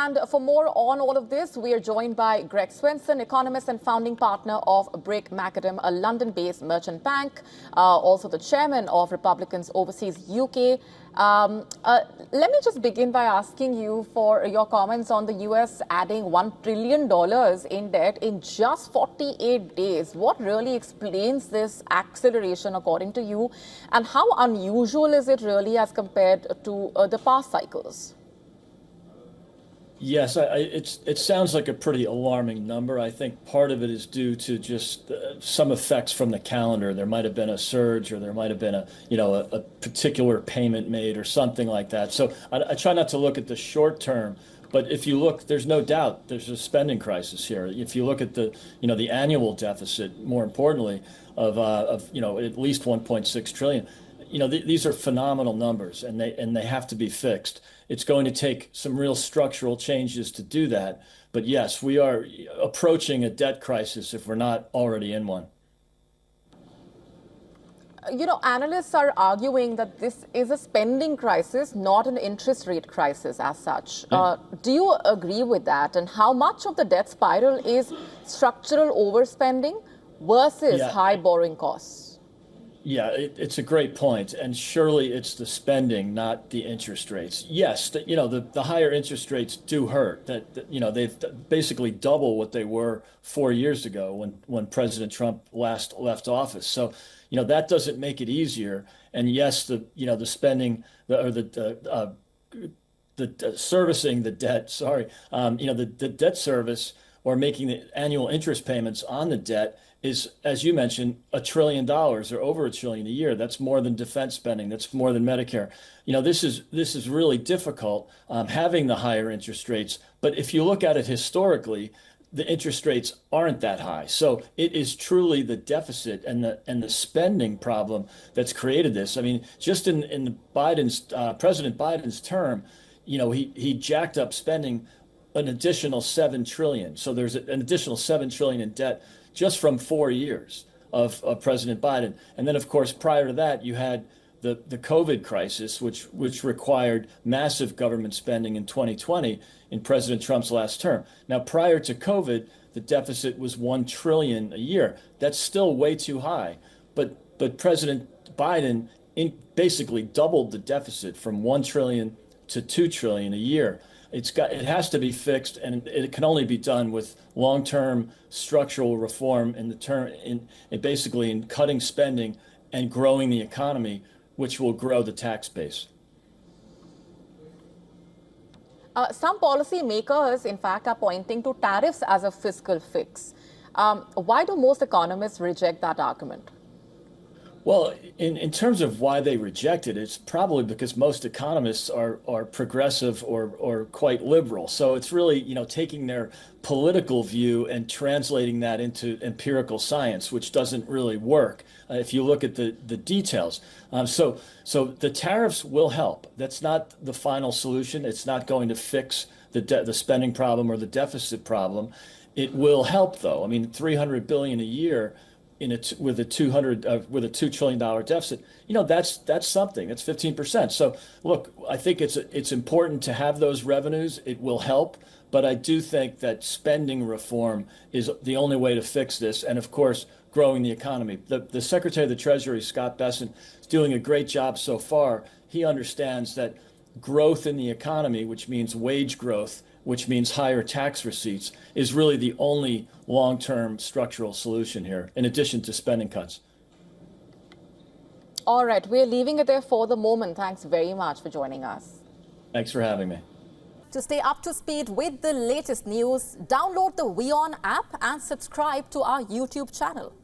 And for more on all of this, we are joined by Greg Swenson, economist and founding partner of Brick Macadam, a London-based merchant bank, also the chairman of Republicans Overseas UK. Let me just begin by asking you for your comments on the US adding $1 trillion in debt in just 48 days. What really explains this acceleration according to you, and how unusual is it really as compared to the past cycles? Yes, it sounds like a pretty alarming number. I think part of it is due to just some effects from the calendar. There might have been a surge, or there might have been a particular payment made or something like that. So I try not to look at the short term, but if you look, there's no doubt there's a spending crisis here. If you look at the annual deficit, more importantly, of at least 1.6 trillion. These are phenomenal numbers, and they have to be fixed. It's going to take some real structural changes to do that. But yes, we are approaching a debt crisis if we're not already in one. Analysts are arguing that this is a spending crisis, not an interest rate crisis as such. Do you agree with that? And how much of the debt spiral is structural overspending versus high borrowing costs? Yeah, it's a great point, and surely it's the spending, not the interest rates. Yes, the higher interest rates do hurt. They've basically double what they were 4 years ago when President Trump last left office. So, that doesn't make it easier. And yes, the spending the servicing the debt. Sorry, the debt service, or making the annual interest payments on the debt, is, as you mentioned, $1 trillion or over $1 trillion a year. That's more than defense spending. That's more than Medicare. This is really difficult, having the higher interest rates. But if you look at it historically, the interest rates aren't that high. So it is truly the deficit and the spending problem that's created this. I mean, just in President Biden's term, he jacked up spending an additional $7 trillion. So there's an additional $7 trillion in debt just from 4 years of President Biden. And then, of course, prior to that, you had the COVID crisis, which required massive government spending in 2020 in President Trump's last term. Now, prior to COVID, the deficit was $1 trillion a year. That's still way too high. But President Biden basically doubled the deficit from $1 trillion to $2 trillion a year. It has to be fixed, and it can only be done with long-term structural reform basically in cutting spending and growing the economy, which will grow the tax base. Some policy makers, in fact, are pointing to tariffs as a fiscal fix. Why do most economists reject that argument? Well, in terms of why they reject it, it's probably because most economists are progressive or quite liberal. So it's really, taking their political view and translating that into empirical science, which doesn't really work if you look at the details. So the tariffs will help. That's not the final solution. It's not going to fix the spending problem or the deficit problem. It will help, though. I mean, $300 billion a year with a $2 trillion deficit, that's something. That's 15%. So look, I think it's important to have those revenues. It will help, but I do think that spending reform is the only way to fix this. And of course, growing the economy. The Secretary of the Treasury, Scott Bessent, is doing a great job so far. He understands that growth in the economy, which means wage growth, which means higher tax receipts, is really the only long-term structural solution here, in addition to spending cuts. All right, we're leaving it there for the moment. Thanks very much for joining us. Thanks for having me. To stay up to speed with the latest news, download the WION app and subscribe to our YouTube channel.